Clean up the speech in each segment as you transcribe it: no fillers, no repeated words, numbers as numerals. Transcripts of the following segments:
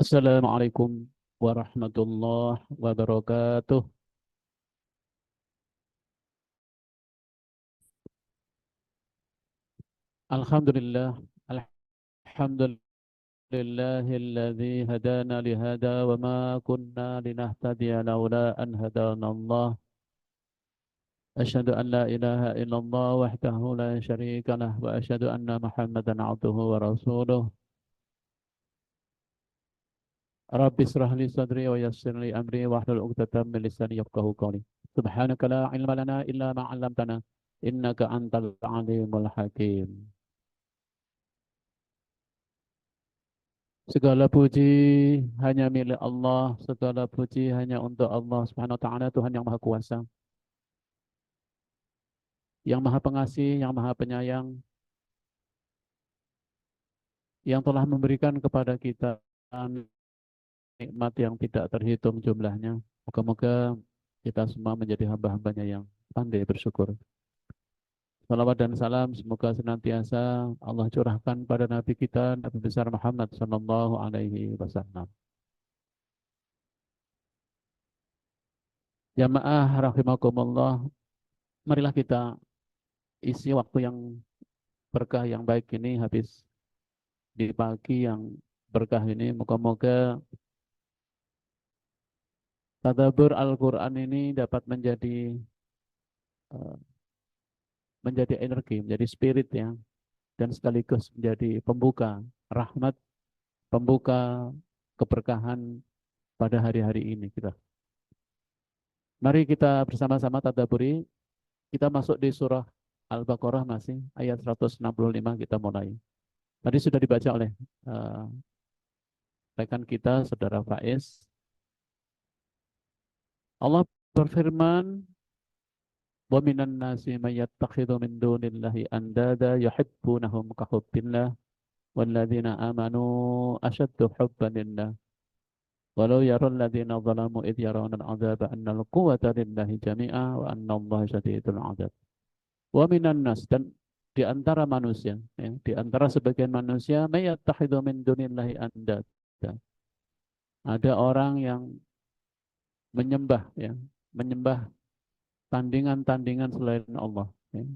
Assalamualaikum warahmatullahi wabarakatuh. Alhamdulillah, alhamdulillahilladzi hadana lihada wa ma kunna linahtadiya laula an hadana Allah. Asyhadu an la ilaha illallah wahdahu la syarika lah wa asyhadu anna Muhammadan abduhu wa rasuluh. Rabbi israh li sadri wa yassir li amri wahlul 'uqdatam min lisani yafqahu qawli. Subhanaka la ilma lana illa ma 'allamtana innaka antal alimul hakim. Segala puji hanya milik Allah, segala puji hanya untuk Allah Subhanahu wa taala, Tuhan yang Maha Kuasa, yang Maha Pengasih, yang Maha Penyayang, yang telah memberikan kepada kita nikmat yang tidak terhitung jumlahnya. Moga-moga kita semua menjadi hamba-hambanya yang pandai bersyukur. Salawat dan salam semoga senantiasa Allah curahkan pada Nabi kita, Nabi besar Muhammad Sallallahu Alaihi Wasallam. Jamaah rahimakumullah, marilah kita isi waktu yang berkah yang baik ini habis di pagi yang berkah ini. Moga-moga tadabbur Al-Quran ini dapat eh, menjadi energi, menjadi spirit ya, dan sekaligus menjadi pembuka rahmat, pembuka keberkahan pada hari-hari ini kita. Mari kita bersama-sama tadabburi. Kita masuk di surah Al-Baqarah masih ayat 165 kita mulai. Tadi sudah dibaca oleh uh, rekan kita Saudara Faiz. Allah berfirman, "Wa minan nasi may yattakhidhu min dunillahi andada yuhibbunahum ka hubbillah walladzina amanu ashaddu hubban lillah. Walau yara alladzina zalamu idh yarawna al'adzaba anna al-quwwata lillahi jami'a wa anna Allah syadidul 'adzab." Wa minan nas, dan di antara manusia, ya, di antara sebagian manusia, may yattakhidhu min dunillahi andada. Ada orang yang menyembah ya, menyembah tandingan-tandingan selain Allah ya.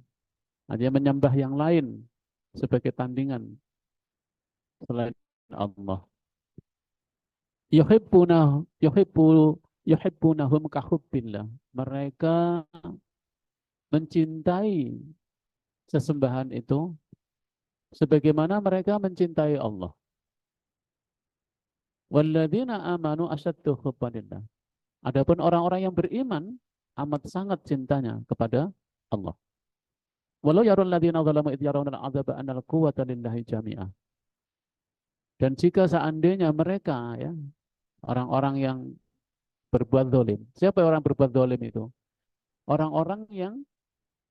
Dia menyembah yang lain sebagai tandingan selain Allah. Yuhibbunahum kahubbillah. Mereka mencintai sesembahan itu sebagaimana mereka mencintai Allah. Walladzina amanu asyaddu hubbanillah. Adapun orang-orang yang beriman amat sangat cintanya kepada Allah. Walau yarul ladzina zalamu idh yarawna al'adzaba annal quwwata lillahi jami'ah. Dan jika seandainya mereka ya, orang-orang yang berbuat zalim. Siapa orang berbuat zalim itu? Orang-orang yang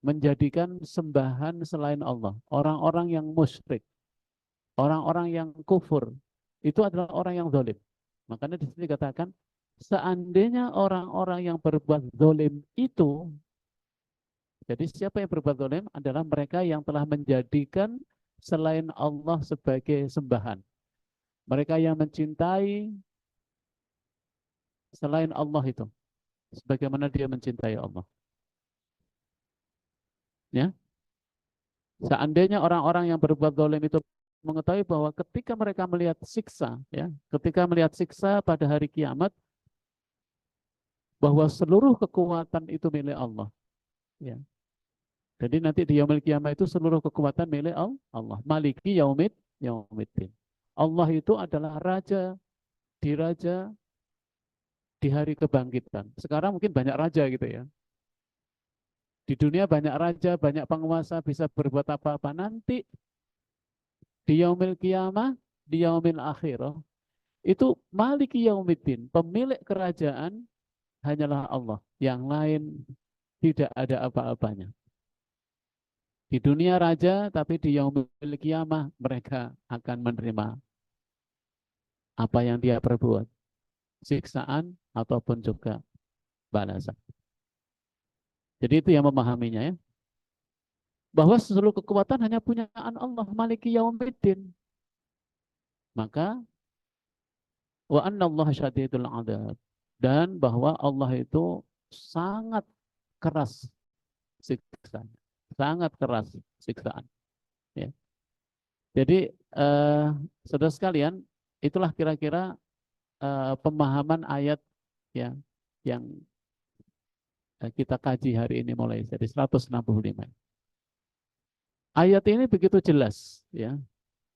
menjadikan sembahan selain Allah, orang-orang yang musyrik, orang-orang yang kufur. Itu adalah orang yang zalim. Makanya di sini dikatakan seandainya orang-orang yang berbuat zalim itu, jadi siapa yang berbuat zalim adalah mereka yang telah menjadikan selain Allah sebagai sembahan. Mereka yang mencintai selain Allah itu, sebagaimana dia mencintai Allah. Ya, seandainya orang-orang yang berbuat zalim itu mengetahui bahwa ketika mereka melihat siksa, ya, ketika melihat siksa pada hari kiamat, bahwa seluruh kekuatan itu milik Allah. Ya. Jadi nanti di yaumil kiamat itu seluruh kekuatan milik Allah. Maliki yaumiddin. Allah itu adalah raja di hari kebangkitan. Sekarang mungkin banyak raja gitu ya. Di dunia banyak raja, banyak penguasa, bisa berbuat apa-apa. Nanti di yaumil kiamah, di yaumil akhirah, itu maliki yaumiddin, pemilik kerajaan hanyalah Allah. Yang lain tidak ada apa-apanya. Di dunia raja, tapi di yaumil kiamah mereka akan menerima apa yang dia perbuat. Siksaan ataupun juga balasan. Jadi itu yang memahaminya ya. Bahwa seluruh kekuatan hanya punyaan Allah, maliki yaumiddin. Maka Wa annallaha syadidul adzab. Dan bahwa Allah itu sangat keras siksaan. Sangat keras siksaan. Ya. Jadi saudara sekalian, itulah kira-kira pemahaman ayat ya yang kita kaji hari ini mulai dari 165. Ayat ini begitu jelas ya,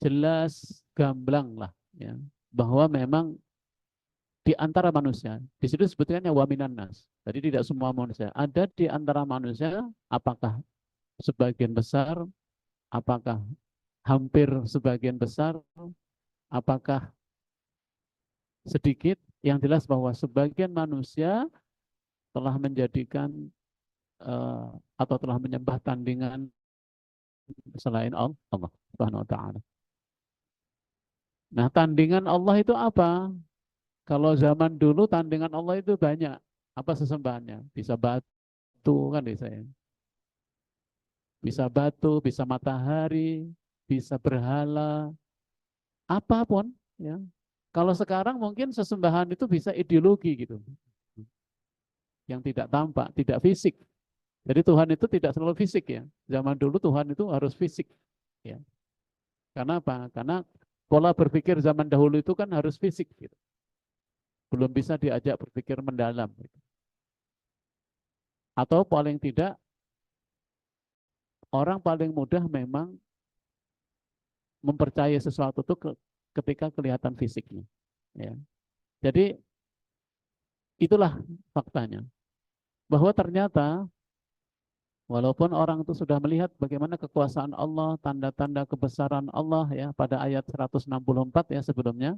jelas gamblang lah ya, bahwa memang di antara manusia, di situ sebetulnya waminan nas. Jadi tidak semua manusia, ada di antara manusia, apakah sebagian besar, apakah hampir sebagian besar, apakah sedikit, yang jelas bahwa sebagian manusia telah menjadikan atau telah menyembah tandingan selain Allah Subhanahu wa taala. Nah, tandingan Allah itu apa? Kalau zaman dulu tandingan Allah itu banyak. Apa sesembahannya? Bisa batu kan bisa ya. Bisa batu, bisa matahari, bisa berhala, apapun ya. Kalau sekarang mungkin sesembahan itu bisa ideologi gitu. Yang tidak tampak, tidak fisik. Jadi Tuhan itu tidak selalu fisik ya. Zaman dulu Tuhan itu harus fisik ya. Karena apa? Karena pola berpikir zaman dahulu itu kan harus fisik gitu. Belum bisa diajak berpikir mendalam gitu. Atau paling tidak orang paling mudah memang mempercayai sesuatu itu ketika kelihatan fisiknya ya. Jadi itulah faktanya. Bahwa ternyata walaupun orang itu sudah melihat bagaimana kekuasaan Allah, tanda-tanda kebesaran Allah ya pada ayat 164 ya sebelumnya,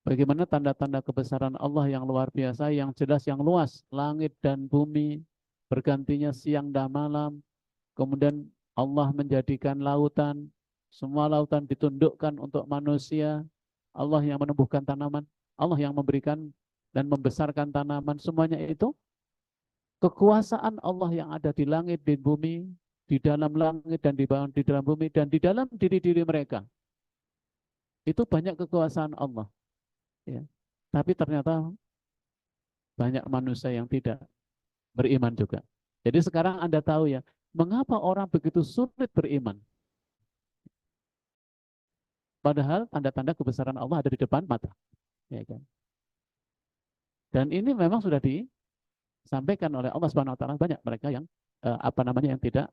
bagaimana tanda-tanda kebesaran Allah yang luar biasa, yang jelas, yang luas, langit dan bumi, bergantinya siang dan malam, kemudian Allah menjadikan lautan, semua lautan ditundukkan untuk manusia, Allah yang menumbuhkan tanaman, Allah yang memberikan dan membesarkan tanaman, semuanya itu kekuasaan Allah yang ada di langit, di bumi, di dalam langit dan di bawah, di dalam bumi, dan di dalam diri-diri mereka. Itu banyak kekuasaan Allah. Ya. Tapi ternyata banyak manusia yang tidak beriman juga. Jadi sekarang Anda tahu ya, mengapa orang begitu sulit beriman. Padahal tanda-tanda kebesaran Allah ada di depan mata. Ya kan? Dan ini memang sudah disampaikan oleh Allah Subhanahu wa taala, banyak mereka yang yang tidak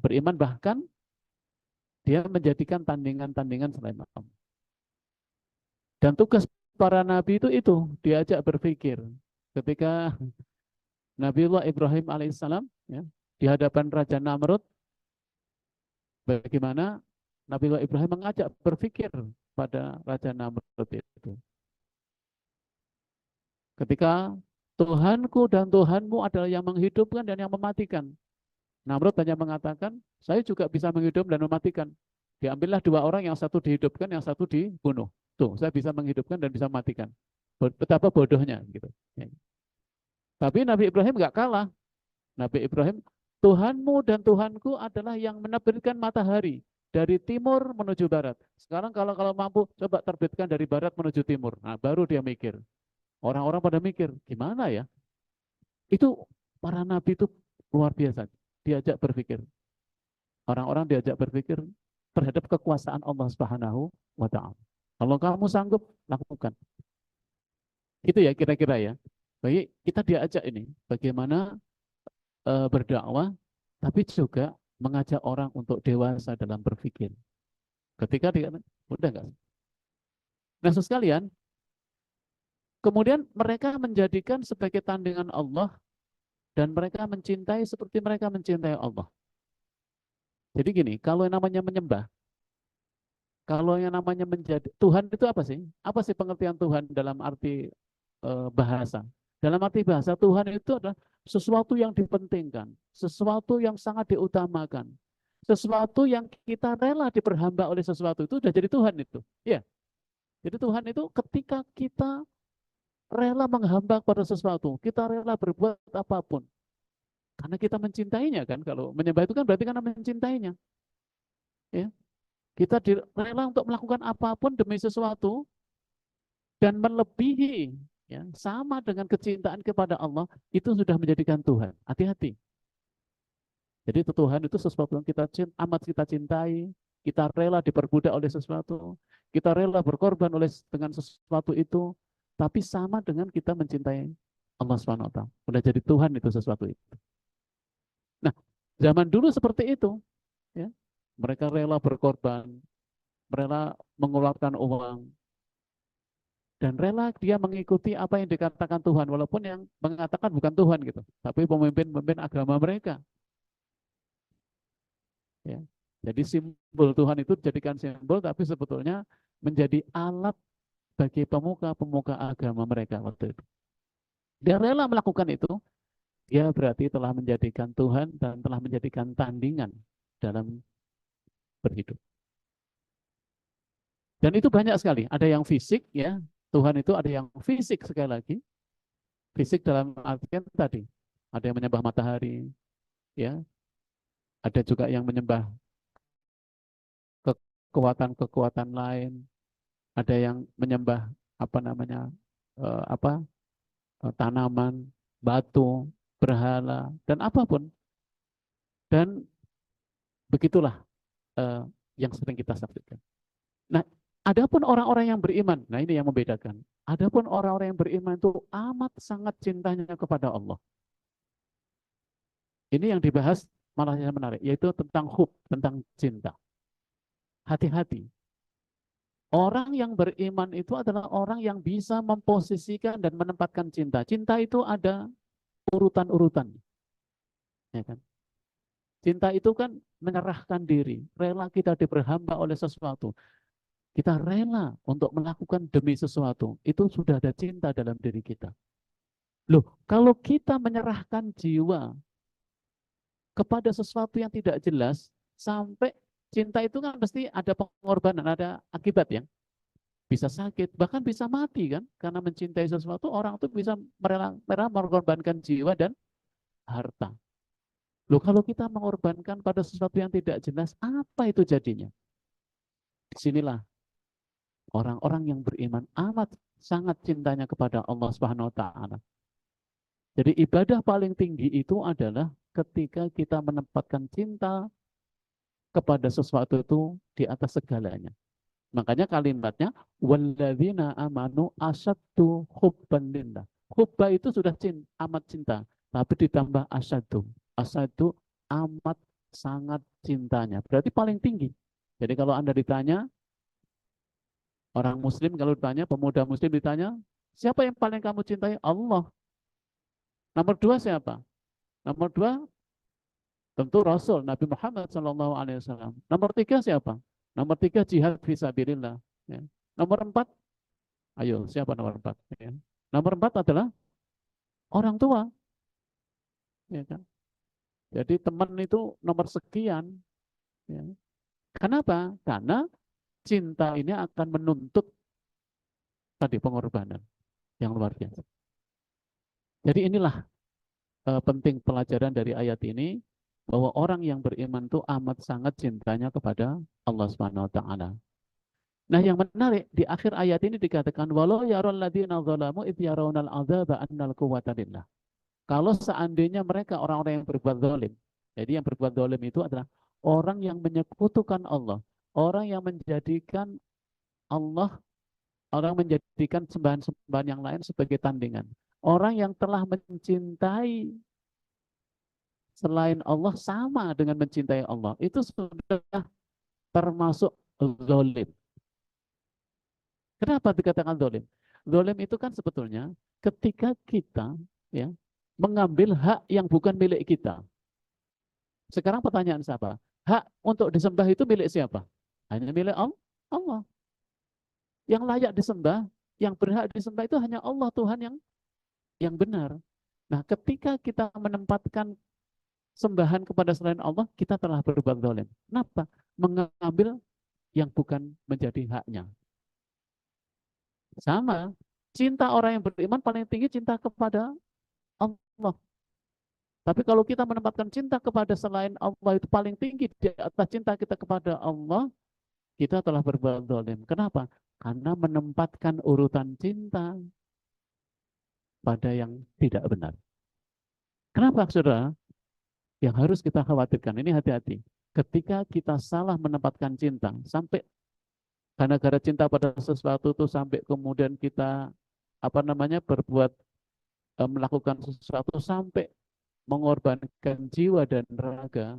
beriman, bahkan dia menjadikan tandingan-tandingan selain Allah. Dan tugas para nabi itu diajak berpikir. Ketika Nabiullah Ibrahim alaihissalam ya, di hadapan Raja Namrud, bagaimana Nabiullah Ibrahim mengajak berpikir pada Raja Namrud itu. Ketika Tuhanku dan Tuhanmu adalah yang menghidupkan dan yang mematikan. Namrud hanya mengatakan, saya juga bisa menghidupkan dan mematikan. Diambillah dua orang, yang satu dihidupkan, yang satu dibunuh. Tuh, saya bisa menghidupkan dan bisa mematikan. Betapa bodohnya gitu. Ya. Tapi Nabi Ibrahim nggak kalah. Nabi Ibrahim, Tuhanmu dan Tuhanku adalah yang menerbitkan matahari dari timur menuju barat. Sekarang kalau mampu, coba terbitkan dari barat menuju timur. Nah, baru dia mikir. Orang-orang pada mikir, gimana ya? Itu para nabi itu luar biasa. Diajak berpikir. Orang-orang diajak berpikir terhadap kekuasaan Allah Subhanahu wa taala. Kalau kamu sanggup, lakukan. Itu ya kira-kira ya. Baik, kita diajak ini bagaimana berdakwah, tapi juga mengajak orang untuk dewasa dalam berpikir. Ketika dia, udah enggak? Nah, sekalian, kemudian mereka menjadikan sebagai tandingan Allah dan mereka mencintai seperti mereka mencintai Allah. Jadi gini, kalau yang namanya menyembah, kalau yang namanya menjadi Tuhan itu apa sih? Apa sih pengertian Tuhan dalam arti bahasa? Dalam arti bahasa, Tuhan itu adalah sesuatu yang dipentingkan, sesuatu yang sangat diutamakan, sesuatu yang kita rela diperhamba oleh sesuatu itu sudah jadi Tuhan itu. Ya. Jadi Tuhan itu ketika kita rela menghamba pada sesuatu, kita rela berbuat apapun. Karena kita mencintainya kan, kalau menyembah itu kan berarti karena mencintainya. Ya. Kita rela untuk melakukan apapun demi sesuatu dan melebihi, ya, sama dengan kecintaan kepada Allah, itu sudah menjadikan Tuhan. Hati-hati. Jadi Tuhan itu sesuatu yang amat kita cintai, kita rela diperbudak oleh sesuatu, kita rela berkorban dengan sesuatu itu, tapi sama dengan kita mencintai Allah Subhanahu wa taala. Udah jadi Tuhan itu sesuatu itu. Nah, zaman dulu seperti itu, ya. Mereka rela berkorban, rela mengeluarkan uang, dan rela dia mengikuti apa yang dikatakan Tuhan, walaupun yang mengatakan bukan Tuhan gitu, tapi pemimpin-pemimpin agama mereka. Ya. Jadi simbol Tuhan itu dijadikan simbol, tapi sebetulnya menjadi alat bagi pemuka-pemuka agama mereka waktu itu. Dia rela melakukan itu, dia berarti telah menjadikan Tuhan dan telah menjadikan tandingan dalam berhidup. Dan itu banyak sekali. Ada yang fisik, ya. Tuhan itu ada yang fisik sekali lagi. Fisik dalam artian tadi. Ada yang menyembah matahari, ya. Ada juga yang menyembah kekuatan-kekuatan lain. Ada yang menyembah apa namanya, tanaman, batu, berhala, dan apapun. Dan begitulah yang sering kita saksikan. Nah, adapun orang-orang yang beriman, nah ini yang membedakan. Adapun orang-orang yang beriman itu amat sangat cintanya kepada Allah. Ini yang dibahas malah yang menarik, yaitu tentang hub, tentang cinta. Hati-hati. Orang yang beriman itu adalah orang yang bisa memposisikan dan menempatkan cinta. Cinta itu ada urutan-urutan. Ya kan? Cinta itu kan menyerahkan diri, rela kita diperhamba oleh sesuatu. Kita rela untuk melakukan demi sesuatu. Itu sudah ada cinta dalam diri kita. Loh, kalau kita menyerahkan jiwa kepada sesuatu yang tidak jelas, sampai cinta itu kan pasti ada pengorbanan, ada akibat ya. Bisa sakit, bahkan bisa mati kan. Karena mencintai sesuatu, orang itu bisa rela mengorbankan jiwa dan harta. Loh, kalau kita mengorbankan pada sesuatu yang tidak jelas, apa itu jadinya? Disinilah orang-orang yang beriman amat sangat cintanya kepada Allah Subhanahu wa taala. Jadi ibadah paling tinggi itu adalah ketika kita menempatkan cinta kepada sesuatu itu di atas segalanya. Makanya kalimatnya walladzina amanu asyaddu hubban lillah. Hubba itu sudah amat cinta, tapi ditambah asyaddu. Asyaddu amat sangat cintanya. Berarti paling tinggi. Jadi kalau Anda ditanya, orang muslim kalau ditanya, pemuda muslim ditanya, siapa yang paling kamu cintai? Allah. Nomor dua siapa? Nomor dua tentu Rasul Nabi Muhammad SAW. Nomor tiga siapa? Nomor tiga jihad fisabilillah. Ya. Nomor empat, ayo siapa nomor empat? Ya. Nomor empat adalah orang tua. Ya kan? Jadi teman itu nomor sekian. Ya. Kenapa? Karena cinta ini akan menuntut tadi pengorbanan yang luar biasa. Jadi inilah penting pelajaran dari ayat ini, bahwa orang yang beriman itu amat sangat cintanya kepada Allah Subhanahu wa taala. Nah, yang menarik di akhir ayat ini dikatakan walau yaral ladzina zalamu idh yarawnal adzaba annal quwwata lillah. Kalau seandainya mereka orang-orang yang berbuat zalim. Jadi yang berbuat zalim itu adalah orang yang menyekutukan Allah, orang yang menjadikan Allah, orang menjadikan sembahan-sembahan yang lain sebagai tandingan. Orang yang telah mencintai selain Allah sama dengan mencintai Allah. Itu sudah termasuk zalim. Kenapa dikatakan zalim? Zalim itu kan sebetulnya ketika kita ya mengambil hak yang bukan milik kita. Sekarang pertanyaan siapa? Hak untuk disembah itu milik siapa? Hanya milik Allah. Yang layak disembah, yang berhak disembah itu hanya Allah, Tuhan yang benar. Nah, ketika kita menempatkan sembahan kepada selain Allah, kita telah berbuat zalim. Kenapa? Mengambil yang bukan menjadi haknya. Sama, cinta orang yang beriman paling tinggi cinta kepada Allah. Tapi kalau kita menempatkan cinta kepada selain Allah itu paling tinggi di atas cinta kita kepada Allah, kita telah berbuat zalim. Kenapa? Karena menempatkan urutan cinta pada yang tidak benar. Kenapa, saudara? Yang harus kita khawatirkan, ini hati-hati. Ketika kita salah menempatkan cinta, sampai gara-gara cinta pada sesuatu itu sampai kemudian kita berbuat melakukan sesuatu sampai mengorbankan jiwa dan raga,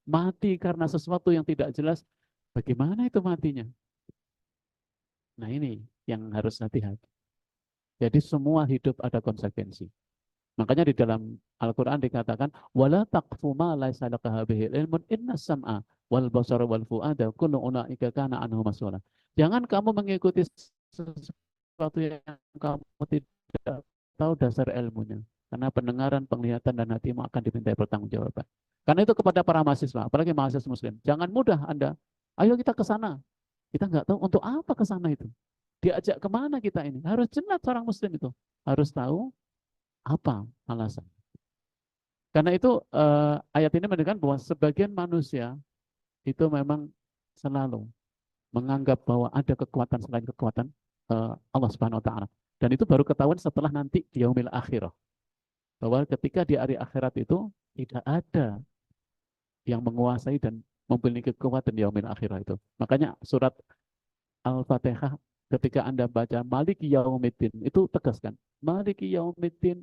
mati karena sesuatu yang tidak jelas, bagaimana itu matinya? Nah ini yang harus hati-hati. Jadi semua hidup ada konsekuensi. Makanya di dalam Al-Quran dikatakan, wala taqfu ma laysa laka bihi ilmun inna sam'a wal basara wal fu'ada kullu ulaika kana anhu mas'ula. Jangan kamu mengikuti sesuatu yang kamu tidak tahu dasar ilmunya. Karena pendengaran, penglihatan, dan hatimu akan dimintai pertanggungjawaban. Karena itu kepada para mahasiswa, apalagi mahasiswa muslim, jangan mudah Anda, ayo kita ke sana. Kita nggak tahu untuk apa ke sana itu. Diajak kemana kita ini? Harus jelas seorang muslim itu. Harus tahu apa alasan. Karena itu ayat ini menunjukkan bahwa sebagian manusia itu memang selalu menganggap bahwa ada kekuatan selain kekuatan Allah Subhanahu wa taala. Dan itu baru ketahuan setelah nanti di yaumil akhirah. Bahwa ketika di hari akhirat itu tidak ada yang menguasai dan memiliki kekuatan di yaumil akhirah itu. Makanya surat Al-Fatihah ketika Anda baca Maliki Yaumiddin itu tegaskan, Maliki Yaumiddin,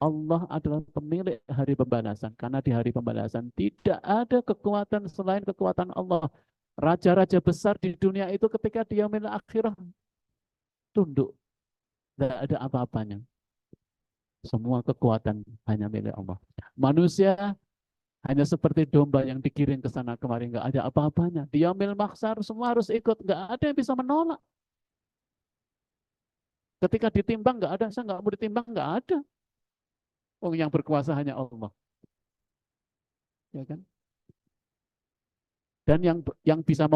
Allah adalah pemilik hari pembalasan. Karena di hari pembalasan tidak ada kekuatan selain kekuatan Allah. Raja-raja besar di dunia itu ketika di yaumil akhirah tunduk. Tidak ada apa-apanya. Semua kekuatan hanya milik Allah. Manusia hanya seperti domba yang digiring ke sana kemari. Nggak ada apa-apanya. Di yaumil mahsyar semua harus ikut. Nggak ada yang bisa menolak. Ketika ditimbang nggak ada. Saya nggak mau ditimbang. Nggak ada. Oh, yang berkuasa hanya Allah. Ya kan? Dan yang bisa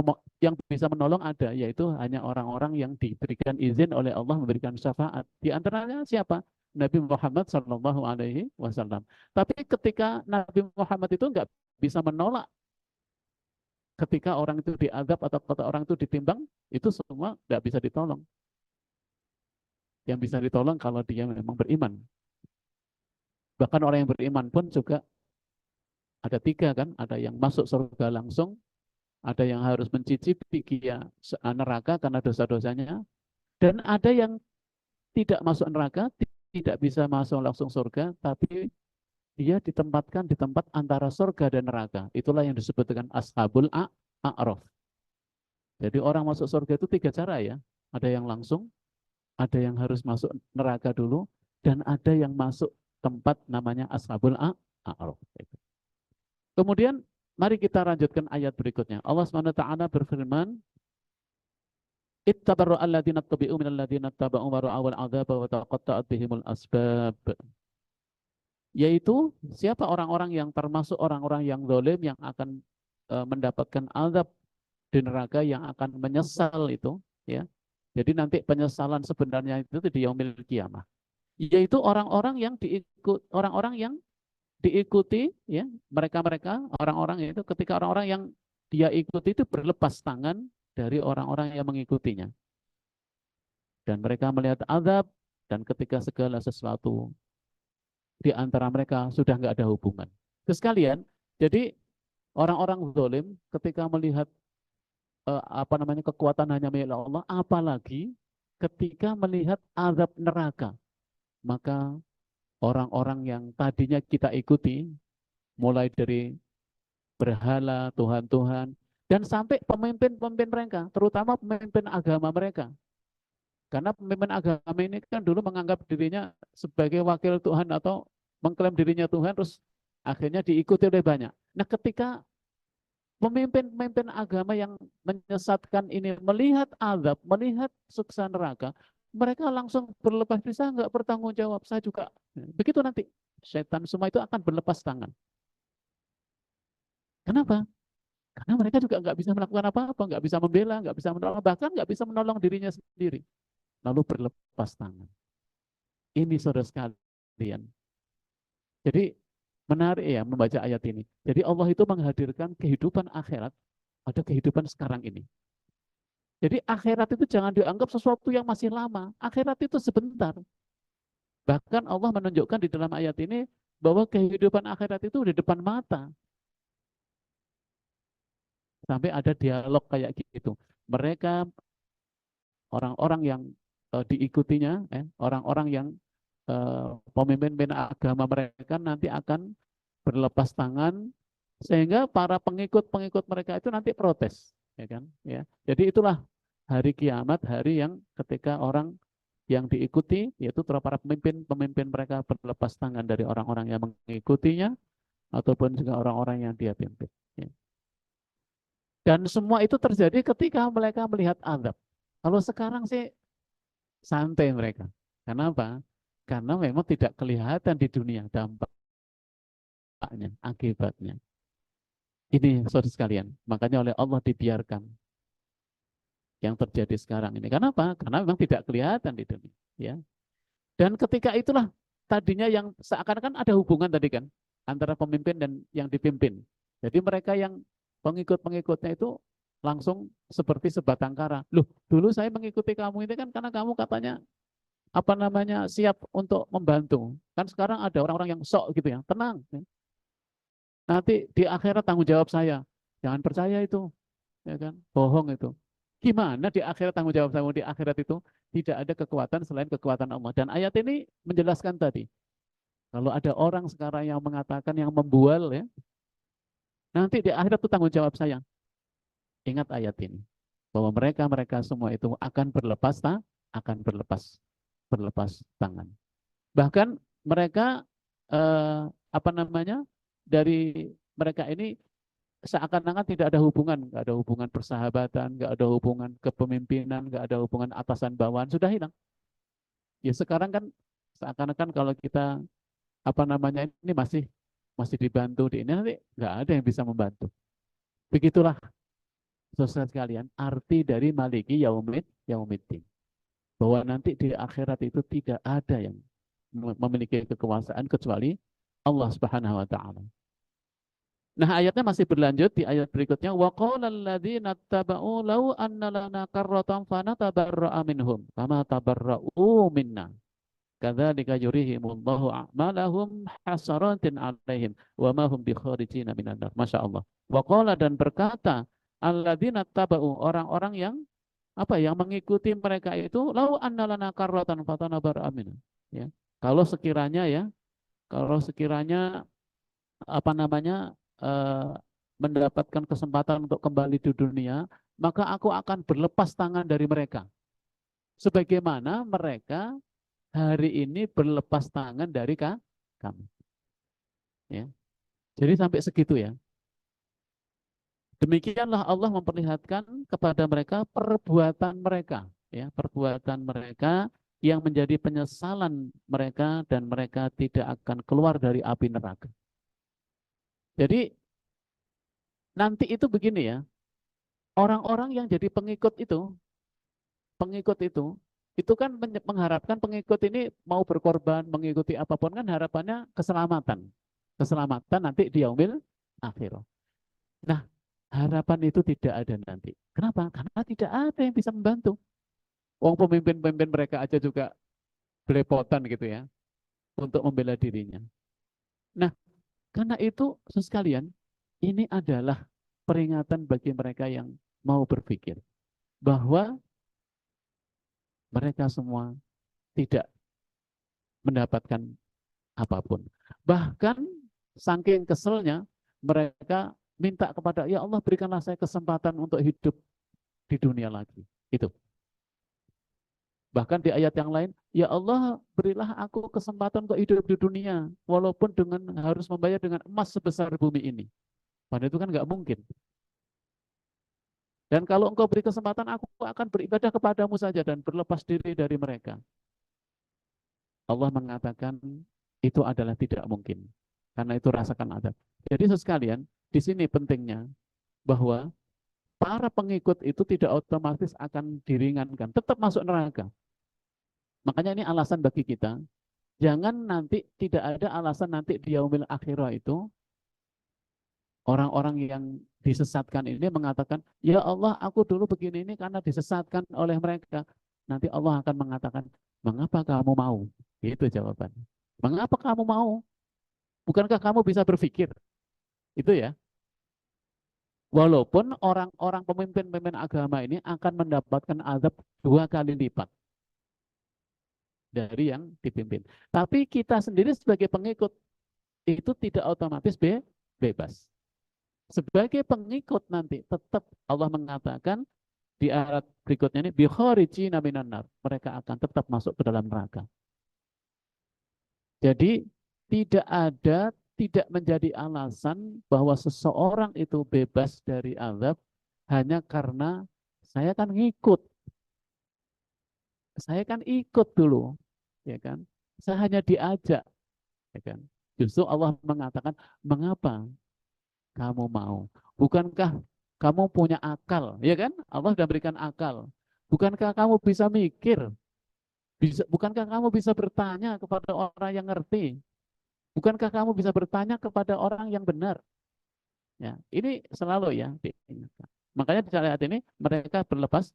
menolong ada, yaitu hanya orang-orang yang diberikan izin oleh Allah memberikan syafaat. Di antaranya siapa? Nabi Muhammad Shallallahu Alaihi Wasallam. Tapi ketika Nabi Muhammad itu nggak bisa menolak, ketika orang itu diazab atau kata orang itu ditimbang, itu semua nggak bisa ditolong. Yang bisa ditolong kalau dia memang beriman. Bahkan orang yang beriman pun juga ada tiga kan, ada yang masuk surga langsung, ada yang harus mencicipi neraka karena dosa-dosanya, dan ada yang tidak masuk neraka, tidak bisa masuk langsung surga, tapi dia ditempatkan di tempat antara surga dan neraka. Itulah yang disebut dengan ashabul a'raf. Jadi orang masuk surga itu tiga cara ya. Ada yang langsung, ada yang harus masuk neraka dulu, dan ada yang masuk tempat namanya ashabul a'raf. Kemudian mari kita lanjutkan ayat berikutnya. Allah SWT berfirman, ittabarra alladziina tabi'u minal ladziina taba'u wa ra'awul 'adzaba wa taqatta'at bihimul asbab. Yaitu siapa orang-orang yang termasuk orang-orang yang zalim yang akan mendapatkan azab di neraka, yang akan menyesal itu, ya. Jadi nanti penyesalan sebenarnya itu di yaumil kiamah. Yaitu orang-orang yang diikuti, ya, mereka-mereka orang-orang itu, ketika orang-orang yang dia ikuti itu berlepas tangan dari orang-orang yang mengikutinya, dan mereka melihat azab, dan ketika segala sesuatu di antara mereka sudah nggak ada hubungan. Terus kalian, jadi orang-orang zalim ketika melihat kekuatan hanya milik Allah, apalagi ketika melihat azab neraka, maka orang-orang yang tadinya kita ikuti, mulai dari berhala, Tuhan-Tuhan, dan sampai pemimpin-pemimpin mereka, terutama pemimpin agama mereka. Karena pemimpin agama ini kan dulu menganggap dirinya sebagai wakil Tuhan atau mengklaim dirinya Tuhan, terus akhirnya diikuti oleh banyak. Nah, ketika pemimpin-pemimpin agama yang menyesatkan ini melihat azab, melihat siksa neraka, mereka langsung berlepas diri, saya nggak bertanggung jawab, saya juga. Begitu nanti setan semua itu akan berlepas tangan. Kenapa? Karena mereka juga nggak bisa melakukan apa-apa, nggak bisa membela, nggak bisa menolong, bahkan nggak bisa menolong dirinya sendiri. Lalu berlepas tangan. Ini saudara sekalian. Jadi menarik ya membaca ayat ini. Jadi Allah itu menghadirkan kehidupan akhirat pada kehidupan sekarang ini. Jadi akhirat itu jangan dianggap sesuatu yang masih lama. Akhirat itu sebentar. Bahkan Allah menunjukkan di dalam ayat ini bahwa kehidupan akhirat itu di depan mata. Sampai ada dialog kayak gitu. Mereka orang-orang yang diikutinya, orang-orang yang pemimpin agama mereka nanti akan berlepas tangan sehingga para pengikut-pengikut mereka itu nanti protes, ya kan? Ya. Jadi itulah hari kiamat, hari yang ketika orang yang diikuti yaitu para pemimpin mereka berlepas tangan dari orang-orang yang mengikutinya ataupun juga orang-orang yang dia pimpin. Ya. Dan semua itu terjadi ketika mereka melihat azab. Kalau sekarang sih santai mereka. Kenapa? Karena memang tidak kelihatan di dunia dampaknya, akibatnya. Ini saudara sekalian, makanya oleh Allah dibiarkan yang terjadi sekarang ini. Kenapa? Karena memang tidak kelihatan di dunia. Ya. Dan ketika itulah tadinya yang seakan-akan ada hubungan tadi kan antara pemimpin dan yang dipimpin. Jadi mereka yang pengikut-pengikutnya itu langsung seperti sebatang kara. Loh, dulu saya mengikuti kamu ini kan karena kamu katanya apa namanya siap untuk membantu. Kan sekarang ada orang-orang yang sok gitu ya, tenang. Ya. Nanti di akhirat tanggung jawab saya. Jangan percaya itu, ya kan? Bohong itu. Gimana di akhirat tanggung jawab saya di akhirat itu tidak ada kekuatan selain kekuatan Allah. Dan ayat ini menjelaskan tadi. Kalau ada orang sekarang yang mengatakan yang membual ya, nanti di akhirat itu tanggung jawab saya. Ingat ayat ini bahwa mereka semua itu akan akan berlepas tangan. Bahkan mereka apa namanya dari mereka ini seakan-akan tidak ada hubungan, nggak ada hubungan persahabatan, nggak ada hubungan kepemimpinan, nggak ada hubungan atasan bawahan, sudah hilang. Ya sekarang kan seakan-akan kalau kita apa namanya ini masih masih dibantu di ini nanti nggak ada yang bisa membantu. Begitulah saudara sekalian arti dari maliki yaumiddin. Bahwa nanti di akhirat itu tidak ada yang memiliki kekuasaan kecuali Allah Subhanahu wa taala. Nah, ayatnya masih berlanjut di ayat berikutnya wa qala alladziina taba'u law anna lana karratan fanatabarra'a minhum kama tabarra'u minna. Kadzalika yurihimullahu a'malahum hasaratin 'alaihim wa ma hum bikharijina minan nar. Masyaallah. Wa qala dan berkata alladziina taba'u orang-orang yang apa yang mengikuti mereka itu lau annalana karratan fatanabar amin ya kalau sekiranya apa namanya eh, mendapatkan kesempatan untuk kembali di dunia maka aku akan berlepas tangan dari mereka sebagaimana mereka hari ini berlepas tangan dari kami ya jadi sampai segitu ya. Demikianlah Allah memperlihatkan kepada mereka perbuatan mereka, ya, perbuatan mereka yang menjadi penyesalan mereka dan mereka tidak akan keluar dari api neraka. Jadi nanti itu begini ya, orang-orang yang jadi pengikut itu kan mengharapkan pengikut ini mau berkorban, mengikuti apapun kan harapannya keselamatan. Keselamatan nanti di yaumil akhirah. Nah, harapan itu tidak ada nanti. Kenapa? Karena tidak ada yang bisa membantu. Wong pemimpin-pemimpin mereka aja juga belepotan gitu ya untuk membela dirinya. Nah, karena itu sekalian, ini adalah peringatan bagi mereka yang mau berpikir bahwa mereka semua tidak mendapatkan apapun. Bahkan saking keselnya mereka minta kepada ya Allah berikanlah saya kesempatan untuk hidup di dunia lagi. Itu. Bahkan di ayat yang lain, ya Allah berilah aku kesempatan untuk hidup di dunia, walaupun dengan harus membayar dengan emas sebesar bumi ini. Padahal itu kan nggak mungkin. Dan kalau engkau beri kesempatan, aku akan beribadah kepadamu saja dan berlepas diri dari mereka. Allah mengatakan itu adalah tidak mungkin. Karena itu rasakan adab. Jadi sekalian, di sini pentingnya bahwa para pengikut itu tidak otomatis akan diringankan, tetap masuk neraka. Makanya ini alasan bagi kita, jangan nanti tidak ada alasan nanti di yaumil akhirah itu orang-orang yang disesatkan ini mengatakan, ya Allah, aku dulu begini ini karena disesatkan oleh mereka. Nanti Allah akan mengatakan, mengapa kamu mau? Itu jawabannya. Mengapa kamu mau? Bukankah kamu bisa berpikir? Itu ya. Walaupun orang-orang pemimpin-pemimpin agama ini akan mendapatkan azab 2 kali lipat dari yang dipimpin. Tapi kita sendiri sebagai pengikut itu tidak otomatis bebas. Sebagai pengikut nanti tetap Allah mengatakan di ayat berikutnya ini bikharijina minan nar. Mereka akan tetap masuk ke dalam neraka. Jadi tidak menjadi alasan bahwa seseorang itu bebas dari azab hanya karena saya kan ngikut. Saya kan ikut dulu, ya kan? Saya hanya diajak, ya kan? Justru Allah mengatakan, mengapa kamu mau? Bukankah kamu punya akal, ya kan? Allah sudah berikan akal. Bukankah kamu bisa mikir? Bukankah kamu bisa bertanya kepada orang yang ngerti? Bukankah kamu bisa bertanya kepada orang yang benar? Ya, ini selalu ya diingatkan. Makanya di saat ini mereka berlepas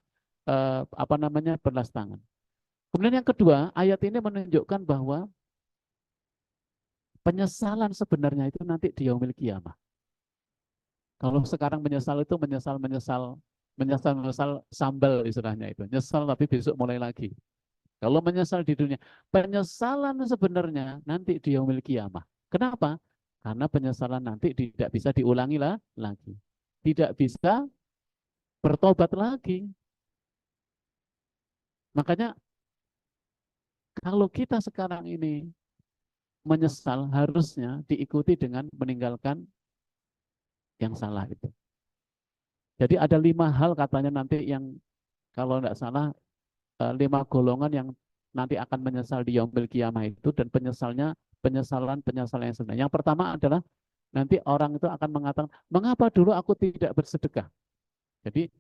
berlas tangan. Kemudian yang kedua, ayat ini menunjukkan bahwa penyesalan sebenarnya itu nanti di yaumil kiamah. Kalau sekarang menyesal itu menyesal sambal istilahnya itu. Nyesal tapi besok mulai lagi. Kalau menyesal di dunia, penyesalan sebenarnya nanti di yaumil kiamah. Kenapa? Karena penyesalan nanti tidak bisa diulangi lagi. Tidak bisa bertobat lagi. Makanya kalau kita sekarang ini menyesal harusnya diikuti dengan meninggalkan yang salah itu. Jadi ada 5 hal katanya nanti yang kalau tidak salah 5 golongan yang nanti akan menyesal di yaumil kiamah itu dan penyesalan yang sebenarnya. Yang pertama adalah nanti orang itu akan mengatakan, mengapa dulu aku tidak bersedekah? Jadi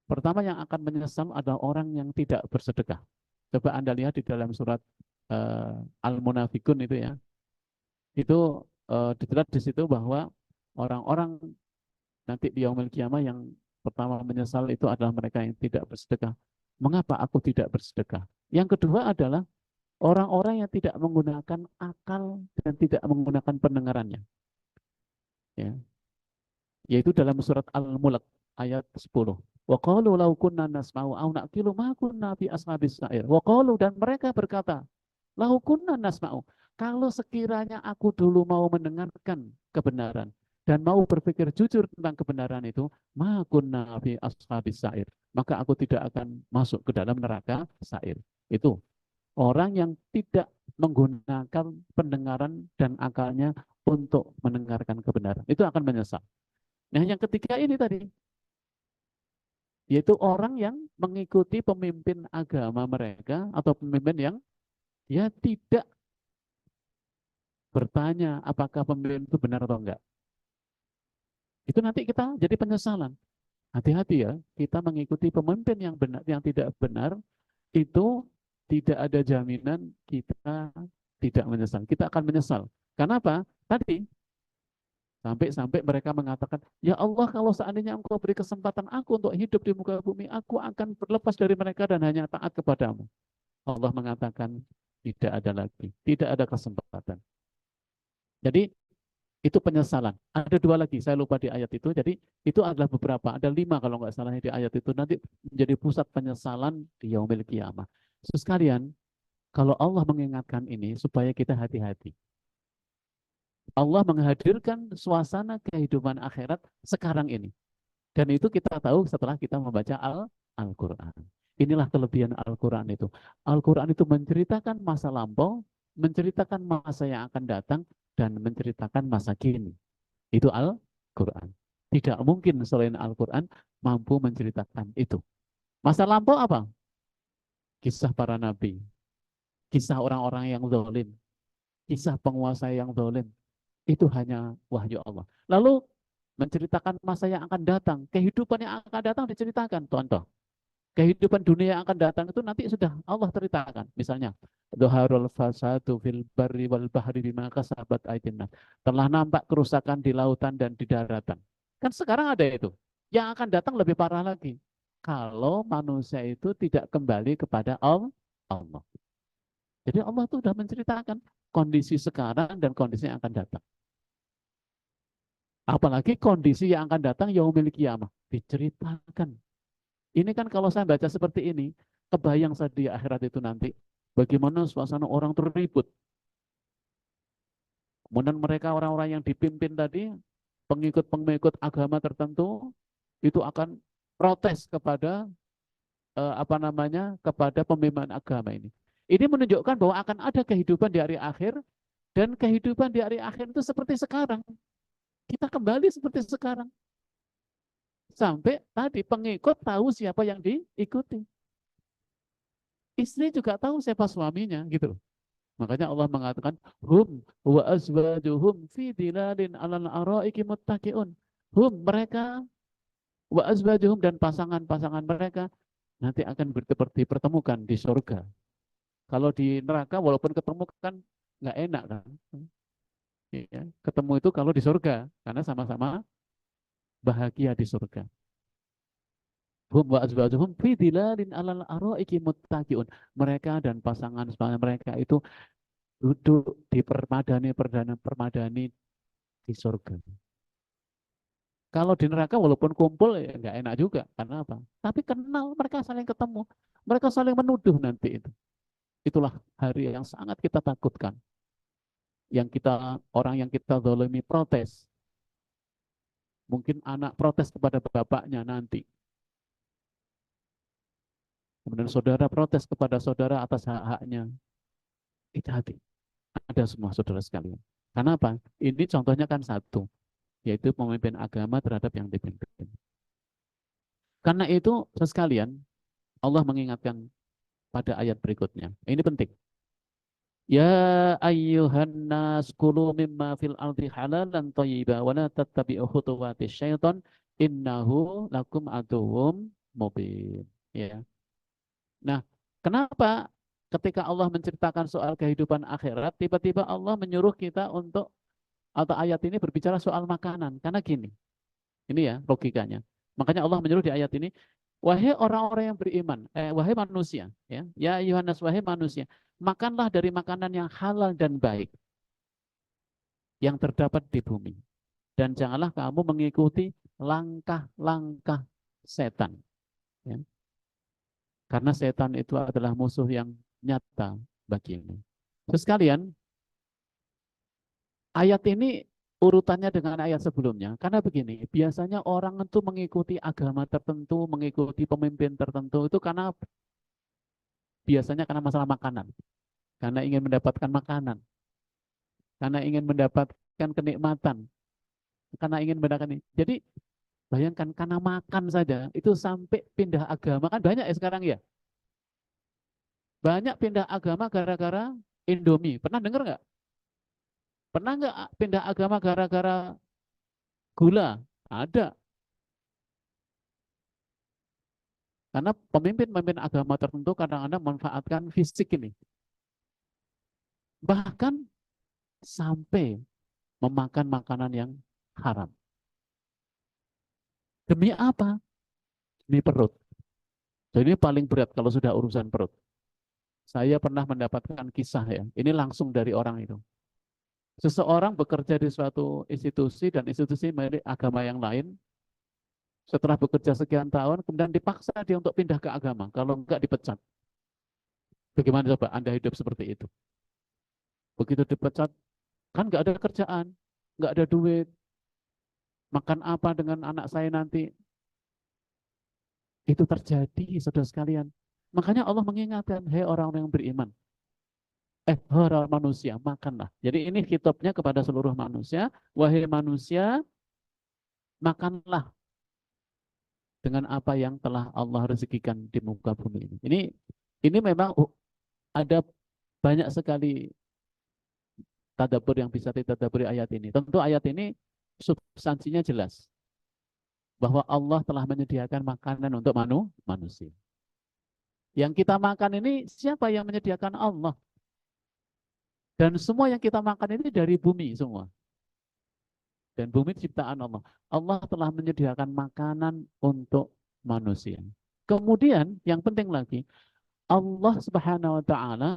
pertama yang akan menyesal adalah orang yang tidak bersedekah. Coba Anda lihat di dalam surat Al-Munafikun itu ya. Itu dilihat di situ bahwa orang-orang nanti di yaumil kiamah yang pertama menyesal itu adalah mereka yang tidak bersedekah. Mengapa aku tidak bersedekah? Yang kedua adalah orang-orang yang tidak menggunakan akal dan tidak menggunakan pendengarannya. Ya. Yaitu dalam surat Al-Mulk ayat 10. Wa qalu law kunna nasma'u aw naqilu ma kunna fi ashabis sa'ir. Wa qalu dan mereka berkata, law kunna nasma'u, kalau sekiranya aku dulu mau mendengarkan kebenaran dan mau berpikir jujur tentang kebenaran itu, ma kunna fi ashabis sa'ir, maka aku tidak akan masuk ke dalam neraka sa'ir. Itu orang yang tidak menggunakan pendengaran dan akalnya untuk mendengarkan kebenaran. Itu akan menyesal. Nah, yang ketiga ini tadi, yaitu orang yang mengikuti pemimpin agama mereka atau pemimpin yang dia tidak bertanya apakah pemimpin itu benar atau enggak. Itu nanti kita jadi penyesalan. Hati-hati ya, kita mengikuti pemimpin yang benar, yang tidak benar, itu tidak ada jaminan kita tidak menyesal. Kita akan menyesal. Karena apa? Tadi sampai mereka mengatakan, ya Allah, kalau seandainya engkau beri kesempatan aku untuk hidup di muka bumi, aku akan berlepas dari mereka dan hanya taat kepadamu. Allah mengatakan, tidak ada lagi, tidak ada kesempatan. Jadi, itu penyesalan. Ada 2 lagi, saya lupa di ayat itu. Jadi, itu adalah beberapa, ada 5 kalau nggak salah di ayat itu. Nanti menjadi pusat penyesalan di yaumil kiamah. Sekalian, kalau Allah mengingatkan ini, supaya kita hati-hati. Allah menghadirkan suasana kehidupan akhirat sekarang ini. Dan itu kita tahu setelah kita membaca Al-Quran. Inilah kelebihan Al-Quran itu. Al-Quran itu menceritakan masa lampau, menceritakan masa yang akan datang, dan menceritakan masa kini. Itu Al-Quran. Tidak mungkin selain Al-Quran mampu menceritakan itu. Masa lampau apa? Kisah para nabi. Kisah orang-orang yang zalim. Kisah penguasa yang zalim. Itu hanya wahyu Allah. Lalu menceritakan masa yang akan datang, kehidupan yang akan datang diceritakan. Contoh, kehidupan dunia yang akan datang itu nanti sudah Allah ceritakan. Misalnya, Dhaharul fasadu fil barri wal bahri bima kasabat aydin nas. Telah nampak kerusakan di lautan dan di daratan. Kan sekarang ada itu. Yang akan datang lebih parah lagi. Kalau manusia itu tidak kembali kepada Allah. Jadi Allah itu sudah menceritakan kondisi sekarang dan kondisi yang akan datang. Apalagi kondisi yang akan datang yaumil kiamah. Diceritakan. Ini kan kalau saya baca seperti ini, kebayang saya di akhirat itu nanti. Bagaimana suasana orang terribut. Kemudian mereka orang-orang yang dipimpin tadi, pengikut-pengikut agama tertentu, itu akan protes kepada kepada pemimpin agama ini. Ini menunjukkan bahwa akan ada kehidupan di hari akhir dan kehidupan di hari akhir itu seperti sekarang. Kita kembali seperti sekarang. Sampai tadi pengikut tahu siapa yang diikuti. Istri juga tahu siapa suaminya gitu loh. Makanya Allah mengatakan hum wa azwajuhum fi dilalin alal araiki muttaqiun. Hum mereka wa azwajuhum dan pasangan-pasangan mereka nanti akan dipertemukan di surga. Kalau di neraka walaupun ketemu kan nggak enak kan. Ya, ketemu itu kalau di surga karena sama-sama bahagia di surga. Hum wa azwajuhum fi dilalin alal araiki muttaqiun. Mereka dan pasangan-pasangan mereka itu duduk di permadani di surga. Kalau di neraka walaupun kumpul ya nggak enak juga. Karena apa? Tapi kenal mereka saling ketemu. Mereka saling menuduh nanti itu. Itulah hari yang sangat kita takutkan. Orang yang kita zalimi protes. Mungkin anak protes kepada bapaknya nanti. Kemudian saudara protes kepada saudara atas hak-haknya. Hati-hati. Ada semua saudara sekalian. Karena apa? Ini contohnya kan satu. Yaitu pemimpin agama terhadap yang dipimpin. Karena itu, sekalian, Allah mengingatkan pada ayat berikutnya. Ini penting. Ya ayyuhan nas kulu mimma fil ardi halalan thayyiba wa la tattabi'u khutuwatis syaitan innahu lakum aduwwum mubin. Ya. Nah, kenapa ketika Allah menceritakan soal kehidupan akhirat, tiba-tiba Allah menyuruh kita untuk atau ayat ini berbicara soal makanan? Karena gini, ini ya logikanya. Makanya Allah menyuruh di ayat ini, wahai orang-orang yang beriman, wahai manusia, ya Yohanes, wahai manusia, makanlah dari makanan yang halal dan baik yang terdapat di bumi. Dan janganlah kamu mengikuti langkah-langkah setan. Ya. Karena setan itu adalah musuh yang nyata bagimu. Terus sekalian, ayat ini urutannya dengan ayat sebelumnya. Karena begini, biasanya orang itu mengikuti agama tertentu, mengikuti pemimpin tertentu itu karena biasanya karena masalah makanan. Karena ingin mendapatkan makanan. Karena ingin mendapatkan kenikmatan. Karena ingin mendapatkan ini. Jadi bayangkan karena makan saja itu sampai pindah agama kan banyak ya sekarang ya. Banyak pindah agama gara-gara Indomie. Pernah dengar nggak? Pernah nggak pindah agama gara-gara gula? Ada. Karena pemimpin-pemimpin agama tertentu kadang-kadang memanfaatkan fisik ini. Bahkan sampai memakan makanan yang haram. Demi apa? Demi perut. Jadi ini paling berat kalau sudah urusan perut. Saya pernah mendapatkan kisah ya. Ini langsung dari orang itu. Seseorang bekerja di suatu institusi dan institusi milik agama yang lain. Setelah bekerja sekian tahun, kemudian dipaksa dia untuk pindah ke agama. Kalau enggak dipecat. Bagaimana coba Anda hidup seperti itu? Begitu dipecat, kan enggak ada kerjaan, enggak ada duit. Makan apa dengan anak saya nanti? Itu terjadi, saudara sekalian. Makanya Allah mengingatkan, hei orang-orang yang beriman. Orang manusia, makanlah. Jadi ini kitabnya kepada seluruh manusia. Wahai manusia, makanlah dengan apa yang telah Allah rezekikan di muka bumi ini. Ini memang ada banyak sekali tadabbur yang bisa ditadaburi ayat ini. Tentu ayat ini substansinya jelas. Bahwa Allah telah menyediakan makanan untuk manusia. Yang kita makan ini siapa yang menyediakan? Allah. Dan semua yang kita makan ini dari bumi semua. dan bumi ciptaan Allah. Allah telah menyediakan makanan untuk manusia. Kemudian yang penting lagi, Allah Subhanahu wa taala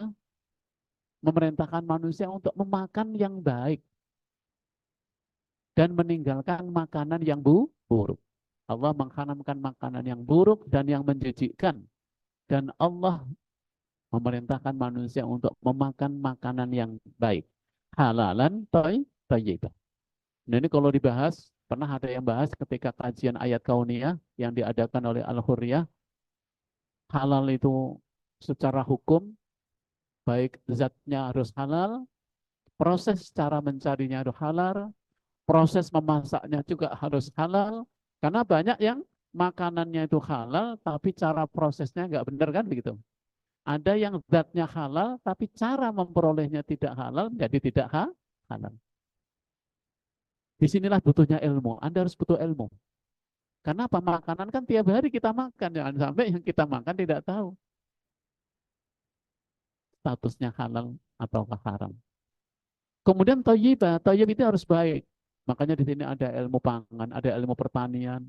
memerintahkan manusia untuk memakan yang baik dan meninggalkan makanan yang buruk. Allah mengharamkan makanan yang buruk dan yang menjijikkan. Dan Allah memerintahkan manusia untuk memakan makanan yang baik. Halalan thayyibah. Nah ini kalau dibahas, pernah ada yang bahas ketika kajian ayat kauniyah yang diadakan oleh Al-Hurriyah, halal itu secara hukum, baik zatnya harus halal, proses cara mencarinya harus halal, proses memasaknya juga harus halal, karena banyak yang makanannya itu halal, tapi cara prosesnya nggak benar kan begitu. Ada yang zatnya halal, tapi cara memperolehnya tidak halal, jadi tidak halal. Disinilah butuhnya ilmu. Anda harus butuh ilmu. Karena apa? Makanan kan tiap hari kita makan. Jangan sampai yang kita makan tidak tahu statusnya halal atau haram. Kemudian thayyibah, thayyib itu harus baik. Makanya di sini ada ilmu pangan, ada ilmu pertanian.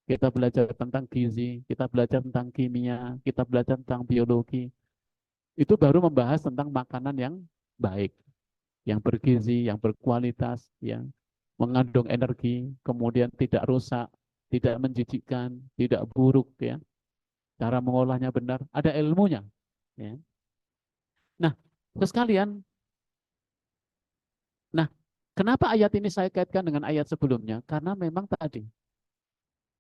Kita belajar tentang gizi, kita belajar tentang kimia, kita belajar tentang biologi. Itu baru membahas tentang makanan yang baik, yang bergizi, yang berkualitas, yang mengandung energi, kemudian tidak rusak, tidak menjijikkan, tidak buruk, ya. Cara mengolahnya benar, ada ilmunya. Ya. Nah, terus kalian, nah, kenapa ayat ini saya kaitkan dengan ayat sebelumnya? Karena memang tadi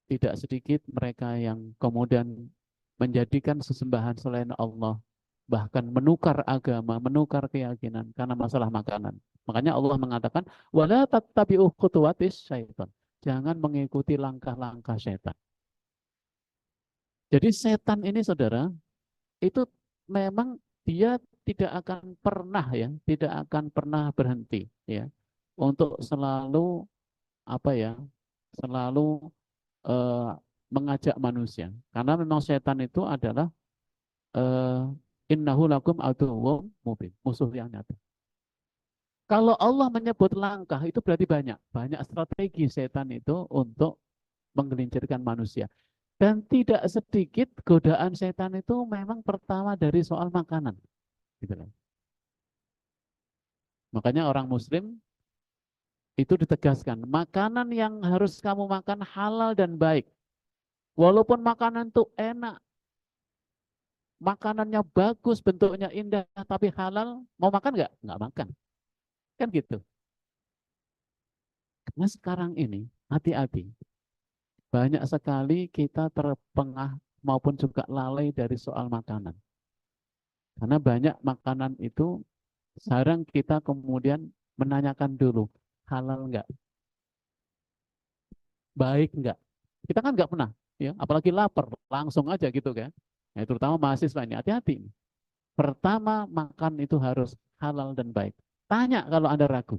tidak sedikit mereka yang kemudian menjadikan sesembahan selain Allah, bahkan menukar agama, menukar keyakinan karena masalah makanan. Makanya Allah mengatakan, wala tattabi'u khutuwatis syaitan. Jangan mengikuti langkah-langkah setan. Jadi setan ini saudara, itu memang dia tidak akan pernah ya, tidak akan pernah berhenti ya untuk selalu apa ya, selalu eh, mengajak manusia. Karena memang setan itu adalah innahu lakum aduwwum mubin, musuh yang nyata. Kalau Allah menyebut langkah itu berarti banyak, banyak strategi setan itu untuk menggelincirkan manusia. Dan tidak sedikit godaan setan itu memang pertama dari soal makanan. Gitu kan. Makanya orang muslim itu ditegaskan, makanan yang harus kamu makan halal dan baik. Walaupun makanan itu enak, makanannya bagus, bentuknya indah, tapi halal, mau makan nggak? Nggak makan. Kan gitu. Nah sekarang ini, hati-hati. Banyak sekali kita terpengah maupun juga lalai dari soal makanan. Karena banyak makanan itu, sekarang kita kemudian menanyakan dulu, halal nggak? Baik nggak? Kita kan nggak pernah, ya. Apalagi lapar, langsung aja gitu kan. Ya, terutama mahasiswa ini, hati-hati. Pertama, makan itu harus halal dan baik. Tanya kalau Anda ragu.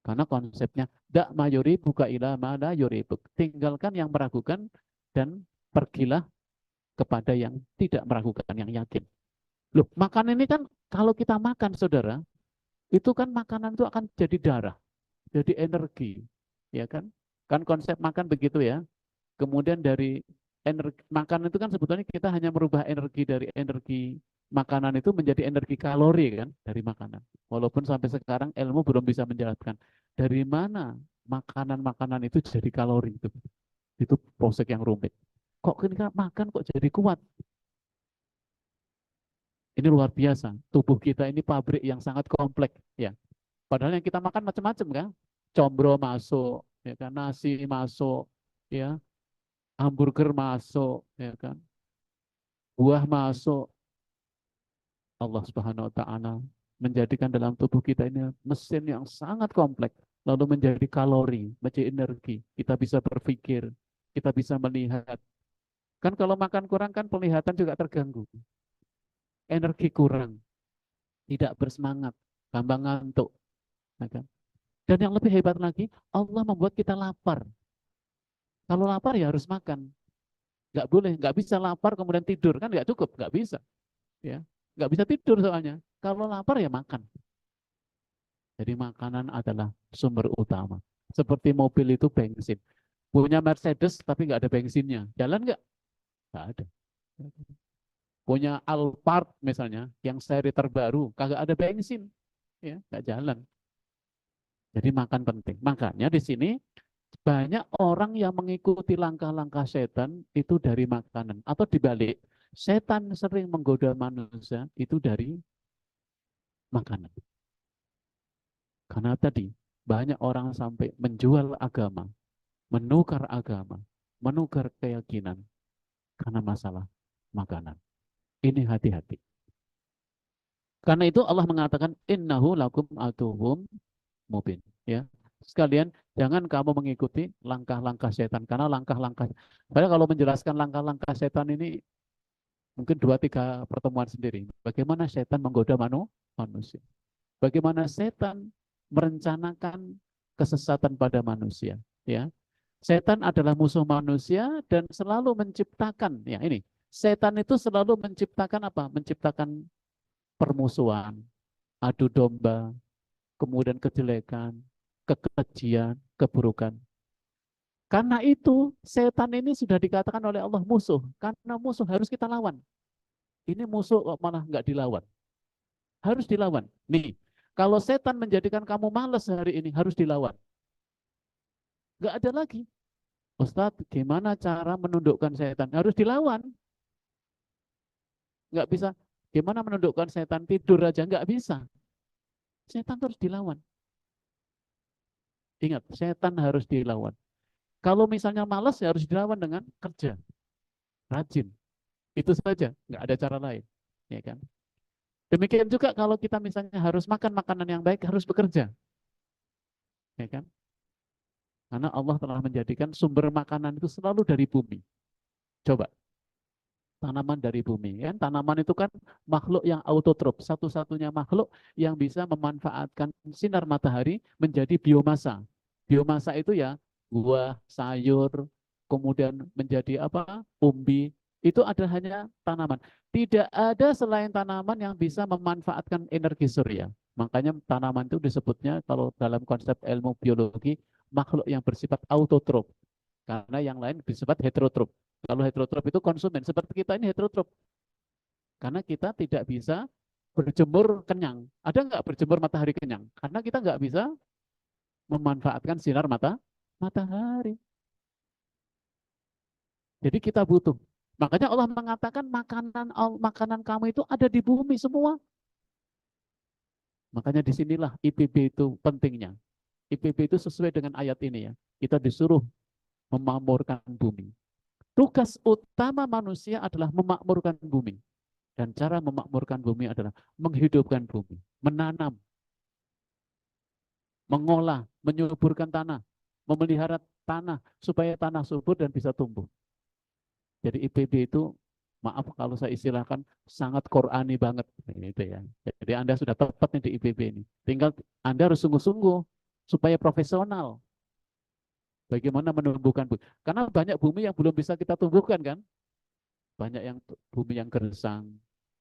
Karena konsepnya dak mayuri buka ila mada yuribuk. Tinggalkan yang meragukan dan pergilah kepada yang tidak meragukan, yang yakin. Loh, makan ini kan kalau kita makan, saudara, itu kan makanan itu akan jadi darah, jadi energi, ya kan? Kan konsep makan begitu ya. Kemudian dari energi makan itu kan sebetulnya kita hanya merubah energi dari energi makanan itu menjadi energi kalori kan dari makanan. Walaupun sampai sekarang ilmu belum bisa menjelaskan dari mana makanan-makanan itu jadi kalori itu. Itu proses yang rumit. Kok kita makan kok jadi kuat? Ini luar biasa. Tubuh kita ini pabrik yang sangat kompleks ya. Padahal yang kita makan macam-macam kan. Combro masuk, ya kan, nasi masuk, ya, hamburger masuk, ya kan, buah masuk. Allah Subhanahu wa taala menjadikan dalam tubuh kita ini mesin yang sangat kompleks, lalu menjadi kalori, menjadi energi. Kita bisa berpikir, kita bisa melihat. Kan kalau makan kurang kan penglihatan juga terganggu. Energi kurang, tidak bersemangat, gampang ngantuk. Ya kan? Dan yang lebih hebat lagi, Allah membuat kita lapar. Kalau lapar ya harus makan. Nggak boleh, nggak bisa lapar kemudian tidur. Kan nggak cukup, nggak bisa. Ya, nggak bisa tidur soalnya. Kalau lapar ya makan. Jadi makanan adalah sumber utama. Seperti mobil itu bensin. Punya Mercedes tapi nggak ada bensinnya. Jalan nggak? Nggak ada. Punya Alphard misalnya, yang seri terbaru, kagak ada bensin. Ya, nggak jalan. Jadi makan penting. Makanya di sini banyak orang yang mengikuti langkah-langkah setan itu dari makanan. Atau dibalik, setan sering menggoda manusia itu dari makanan. Karena tadi banyak orang sampai menjual agama, menukar keyakinan karena masalah makanan. Ini hati-hati. Karena itu Allah mengatakan innahu lakum aduwwum mubin. Ya, sekalian jangan kamu mengikuti langkah-langkah setan karena langkah-langkah. Saya kalau menjelaskan langkah-langkah setan ini mungkin 2-3 pertemuan sendiri. Bagaimana setan menggoda manusia? Bagaimana setan merencanakan kesesatan pada manusia? Ya, setan adalah musuh manusia dan selalu menciptakan. Ya ini, setan itu selalu menciptakan apa? Menciptakan permusuhan, adu domba, kemudian kejelekan, kekejian, keburukan. Karena itu, setan ini sudah dikatakan oleh Allah musuh. Karena musuh harus kita lawan. Ini musuh kok malah nggak dilawan. Harus dilawan. Nih, kalau setan menjadikan kamu malas hari ini, harus dilawan. Nggak ada lagi. Ustadz, gimana cara menundukkan setan? Harus dilawan. Nggak bisa. Gimana menundukkan setan? Tidur aja nggak bisa. Setan harus dilawan. Ingat, setan harus dilawan. Kalau misalnya malas, ya harus dilawan dengan kerja. Rajin. Itu saja, nggak ada cara lain. Ya kan? Demikian juga kalau kita misalnya harus makan makanan yang baik, harus bekerja. Ya kan? Karena Allah telah menjadikan sumber makanan itu selalu dari bumi. Coba, tanaman dari bumi. Kan? Tanaman itu kan makhluk yang autotrof. Satu-satunya makhluk yang bisa memanfaatkan sinar matahari menjadi biomasa. Biomasa itu ya buah, sayur, kemudian menjadi apa? Umbi. Itu adalah hanya tanaman. Tidak ada selain tanaman yang bisa memanfaatkan energi surya. Makanya tanaman itu disebutnya kalau dalam konsep ilmu biologi makhluk yang bersifat autotrof. Karena yang lain bersifat heterotrof. Kalau heterotrof itu konsumen, seperti kita ini heterotrof. Karena kita tidak bisa berjemur kenyang. Ada nggak berjemur matahari kenyang? Karena kita nggak bisa memanfaatkan sinar matahari. Jadi kita butuh. Makanya Allah mengatakan makanan kamu itu ada di bumi semua. Makanya disinilah IPB itu pentingnya. IPB itu sesuai dengan ayat ini ya. Kita disuruh memakmurkan bumi. Tugas utama manusia adalah memakmurkan bumi. Dan cara memakmurkan bumi adalah menghidupkan bumi, menanam, mengolah, menyuburkan tanah, memelihara tanah supaya tanah subur dan bisa tumbuh. Jadi IPB itu, maaf kalau saya istilahkan, sangat Qurani banget. Gitu ya. Jadi Anda sudah tepat nih di IPB ini. Tinggal Anda harus sungguh-sungguh supaya profesional. Bagaimana menumbuhkan bumi. Karena banyak bumi yang belum bisa kita tumbuhkan kan. Banyak yang bumi yang gersang,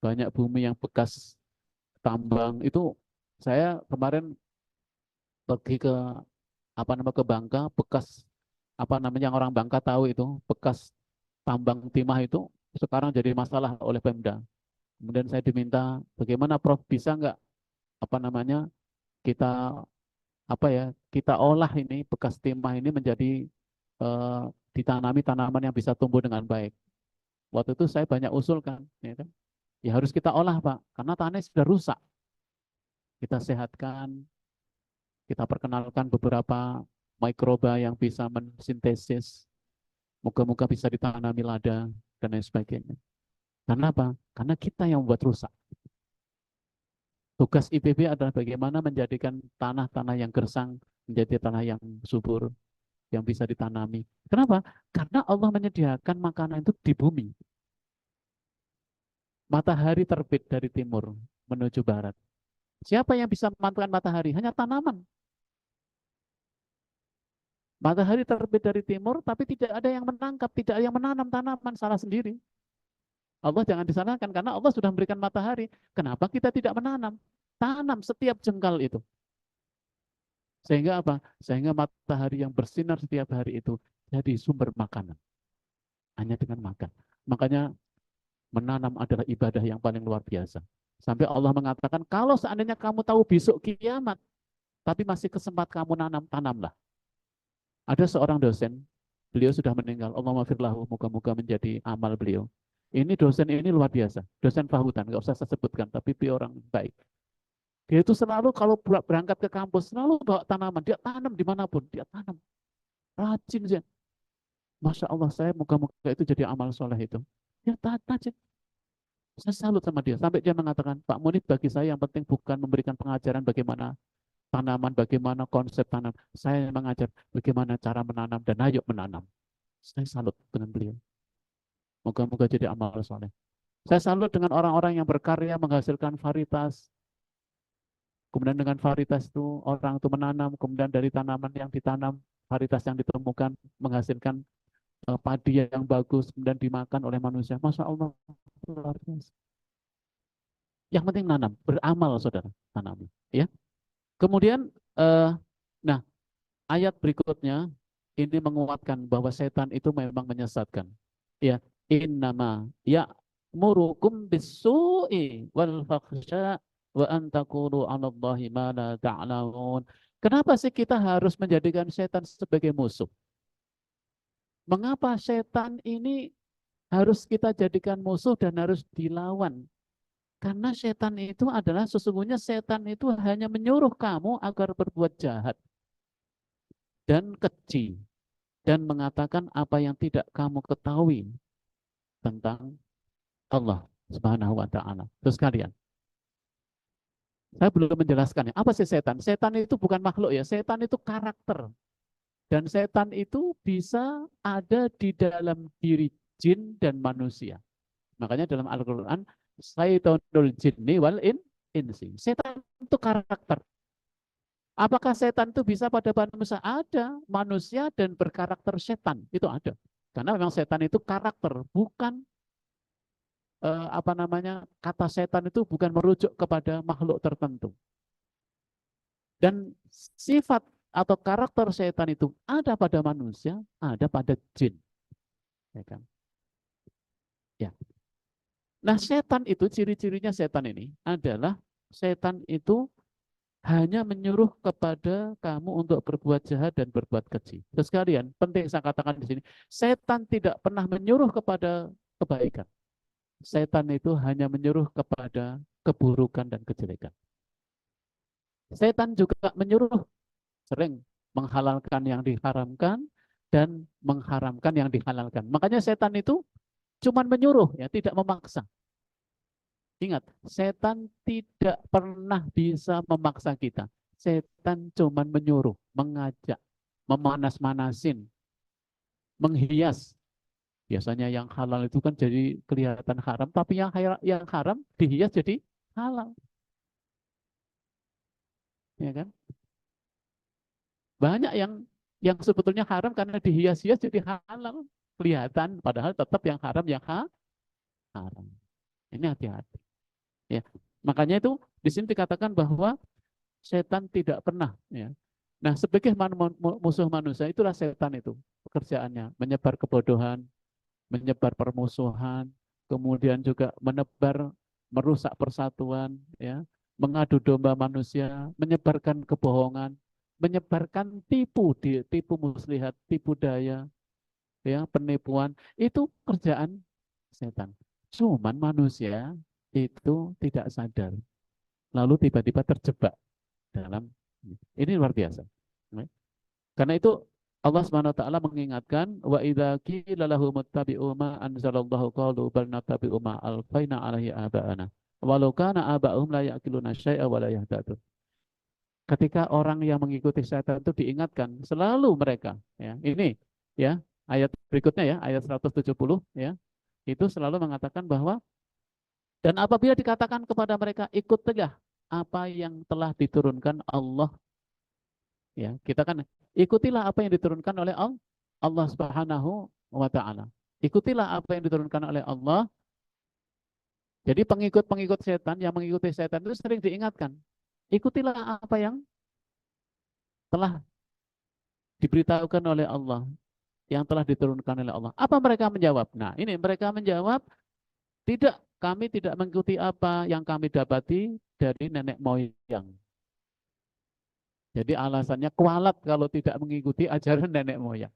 banyak bumi yang bekas tambang. Itu saya kemarin pergi ke apa namanya ke Bangka, bekas apa namanya yang orang Bangka tahu itu, bekas tambang timah itu sekarang jadi masalah oleh Pemda. Kemudian saya diminta bagaimana Prof bisa nggak apa namanya kita apa ya kita olah ini bekas timah ini menjadi eh, ditanami tanaman yang bisa tumbuh dengan baik. Waktu itu saya banyak usulkan, ya kan? Ya harus kita olah Pak, karena tanahnya sudah rusak. Kita sehatkan, kita perkenalkan beberapa mikroba yang bisa mensintesis, moga-moga bisa ditanami lada dan lain sebagainya. Karena apa? Karena kita yang membuat rusak. Tugas IPB adalah bagaimana menjadikan tanah-tanah yang gersang menjadi tanah yang subur, yang bisa ditanami. Kenapa? Karena Allah menyediakan makanan itu di bumi. Matahari terbit dari timur menuju barat. Siapa yang bisa memanfaatkan matahari? Hanya tanaman. Matahari terbit dari timur, tapi tidak ada yang menangkap, tidak ada yang menanam tanaman, salah sendiri. Allah jangan disalahkan, karena Allah sudah memberikan matahari. Kenapa kita tidak menanam? Tanam setiap jengkal itu. Sehingga apa? Sehingga matahari yang bersinar setiap hari itu jadi sumber makanan. Hanya dengan makan. Makanya menanam adalah ibadah yang paling luar biasa. Sampai Allah mengatakan, kalau seandainya kamu tahu besok kiamat, tapi masih kesempat kamu nanam, tanamlah. Ada seorang dosen, beliau sudah meninggal, Allah maafirlahu, moga-moga menjadi amal beliau. Ini dosen ini luar biasa, dosen Fahutan, nggak usah saya sebutkan, tapi dia orang baik. Dia itu selalu kalau berangkat ke kampus, selalu bawa tanaman, dia tanam dimanapun, dia tanam. Rajin sih. Masya Allah, saya moga-moga itu jadi amal soleh itu. Dia rajin. Saya salut sama dia. Sampai dia mengatakan, Pak Munif bagi saya yang penting bukan memberikan pengajaran bagaimana tanaman, bagaimana konsep tanam. Saya mengajar bagaimana cara menanam dan ayo menanam. Saya salut dengan beliau. Moga-moga jadi amal soleh. Saya salut dengan orang-orang yang berkarya menghasilkan varietas. Kemudian dengan varietas itu orang itu menanam, kemudian dari tanaman yang ditanam, varietas yang ditemukan menghasilkan padi yang bagus, kemudian dimakan oleh manusia. Masya Allah, luar biasa. Yang penting nanam, beramal saudara, tanam. Ya. Kemudian, nah ayat berikutnya ini menguatkan bahwa setan itu memang menyesatkan. Ya, innama ya'murukum bis-su'i wal fakhsya wa an taqulu 'alallahi ma la ta'lamun. Kenapa sih kita harus menjadikan setan sebagai musuh? Mengapa setan ini harus kita jadikan musuh dan harus dilawan? Karena setan itu adalah sesungguhnya setan itu hanya menyuruh kamu agar berbuat jahat dan keji dan mengatakan apa yang tidak kamu ketahui tentang Allah Subhanahu wa taala. Terus kalian, saya belum menjelaskannya. Apa sih setan? Setan itu bukan makhluk ya. Setan itu karakter. Dan setan itu bisa ada di dalam diri jin dan manusia. Makanya dalam Al-Qur'an, Syaitonul jinni wal insi. Setan itu karakter. Apakah setan itu bisa pada manusia? Ada. Manusia dan berkarakter setan. Itu ada. Karena memang setan itu karakter, bukan apa namanya, kata setan itu bukan merujuk kepada makhluk tertentu. Dan sifat atau karakter setan itu ada pada manusia, ada pada jin. Ya kan? Ya. Nah, setan itu ciri-cirinya setan ini adalah setan itu hanya menyuruh kepada kamu untuk berbuat jahat dan berbuat keji. Terus kalian, penting saya katakan di sini, setan tidak pernah menyuruh kepada kebaikan. Setan itu hanya menyuruh kepada keburukan dan kejelekan. Setan juga menyuruh sering menghalalkan yang diharamkan dan mengharamkan yang dihalalkan. Makanya setan itu cuma menyuruh, ya, tidak memaksa. Ingat, setan tidak pernah bisa memaksa kita. Setan cuma menyuruh, mengajak, memanas-manasin, menghias. Biasanya yang halal itu kan jadi kelihatan haram, tapi yang haram dihias jadi halal. Ya kan? Banyak yang sebetulnya haram karena dihias-hias jadi halal. Kelihatan, padahal tetap yang haram haram. Ini hati-hati. Ya. Makanya itu di sini dikatakan bahwa setan tidak pernah, ya. Nah, sebagai musuh manusia itulah setan itu. Pekerjaannya menyebar kebodohan, menyebar permusuhan, kemudian juga merusak persatuan, ya, mengadu domba manusia, menyebarkan kebohongan, menyebarkan tipu muslihat, tipu daya, ya, penipuan. Itu kerjaan setan. Cuman manusia itu tidak sadar. Lalu tiba-tiba terjebak dalam ini luar biasa. Karena itu Allah Subhanahu wa taala mengingatkan wa idza qila lahum ittabi'u ma anzalallahu qalu bal nattabi'u ma alfaina alaihi aba'ana walau kana aba'uhum la ya'qiluna syai'a wa la yahtadun. Ketika orang yang mengikuti setan itu diingatkan selalu mereka, ya. Ini ya ayat berikutnya, ya, ayat 170, ya. Itu selalu mengatakan bahwa dan apabila dikatakan kepada mereka ikut tegah apa yang telah diturunkan Allah, ya, kita kan ikutilah apa yang diturunkan oleh Allah Subhanahu wa taala. Ikutilah apa yang diturunkan oleh Allah. Jadi pengikut-pengikut setan yang mengikuti setan itu sering diingatkan, ikutilah apa yang telah diberitahukan oleh Allah, yang telah diturunkan oleh Allah. Apa mereka menjawab? Nah, ini mereka menjawab, tidak, kami tidak mengikuti apa yang kami dapati dari nenek moyang. Jadi alasannya kualat kalau tidak mengikuti ajaran nenek moyang.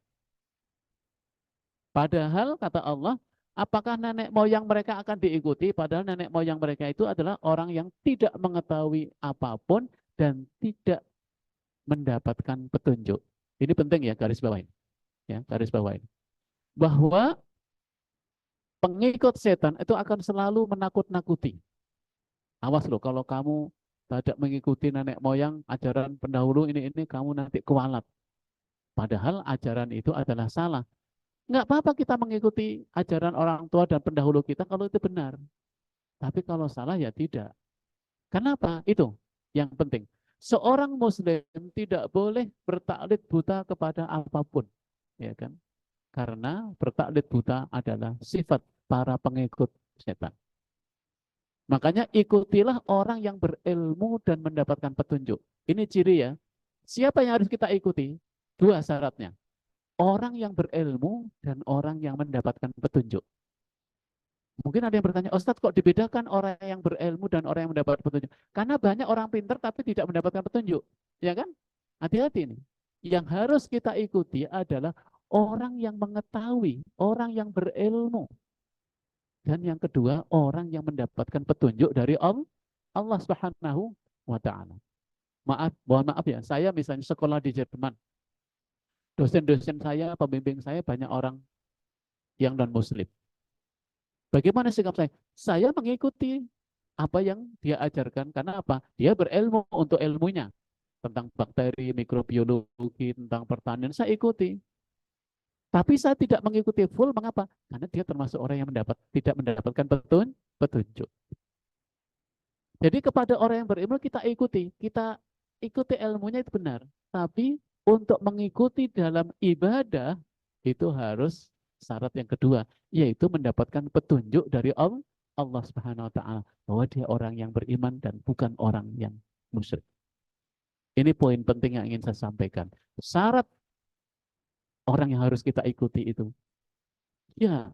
Padahal kata Allah, apakah nenek moyang mereka akan diikuti? Padahal nenek moyang mereka itu adalah orang yang tidak mengetahui apapun dan tidak mendapatkan petunjuk. Ini penting ya, garis bawain. Ya, garis bawain. Bahwa pengikut setan itu akan selalu menakut-nakuti. Awas loh, kalau kamu tidak mengikuti nenek moyang, ajaran pendahulu ini kamu nanti kualat. Padahal ajaran itu adalah salah. Nggak apa-apa kita mengikuti ajaran orang tua dan pendahulu kita kalau itu benar. Tapi kalau salah ya tidak. Kenapa? Itu yang penting. Seorang muslim tidak boleh bertaklid buta kepada apapun, ya kan? Karena bertaklid buta adalah sifat para pengikut setan. Makanya ikutilah orang yang berilmu dan mendapatkan petunjuk. Ini ciri ya. Siapa yang harus kita ikuti? Dua syaratnya. Orang yang berilmu dan orang yang mendapatkan petunjuk. Mungkin ada yang bertanya, Ustadz kok dibedakan orang yang berilmu dan orang yang mendapat petunjuk? Karena banyak orang pintar tapi tidak mendapatkan petunjuk. Ya kan? Hati-hati nih. Yang harus kita ikuti adalah orang yang mengetahui, orang yang berilmu. Dan yang kedua, orang yang mendapatkan petunjuk dari Allah Subhanahu wa taala. Mohon maaf ya, saya misalnya sekolah di Jerman. Dosen-dosen saya, pembimbing saya banyak orang yang non-muslim. Bagaimana sikap saya? Saya mengikuti apa yang dia ajarkan. Karena apa? Dia berilmu untuk ilmunya. Tentang bakteri, mikrobiologi, tentang pertanian, saya ikuti. Tapi saya tidak mengikuti full, mengapa? Karena dia termasuk orang yang tidak mendapatkan petunjuk. Jadi kepada orang yang berilmu kita ikuti ilmunya itu benar. Tapi untuk mengikuti dalam ibadah itu harus syarat yang kedua, yaitu mendapatkan petunjuk dari Allah Subhanahu wa taala bahwa dia orang yang beriman dan bukan orang yang musyrik. Ini poin penting yang ingin saya sampaikan. Syarat orang yang harus kita ikuti itu ya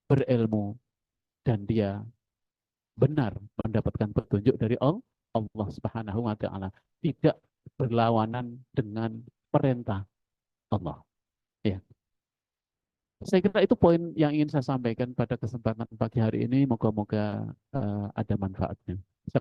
berilmu dan dia benar mendapatkan petunjuk dari Allah Subhanahu wa taala, tidak berlawanan dengan perintah Allah. Ya. Saya kira itu poin yang ingin saya sampaikan pada kesempatan pagi hari ini. Moga-moga ada manfaatnya.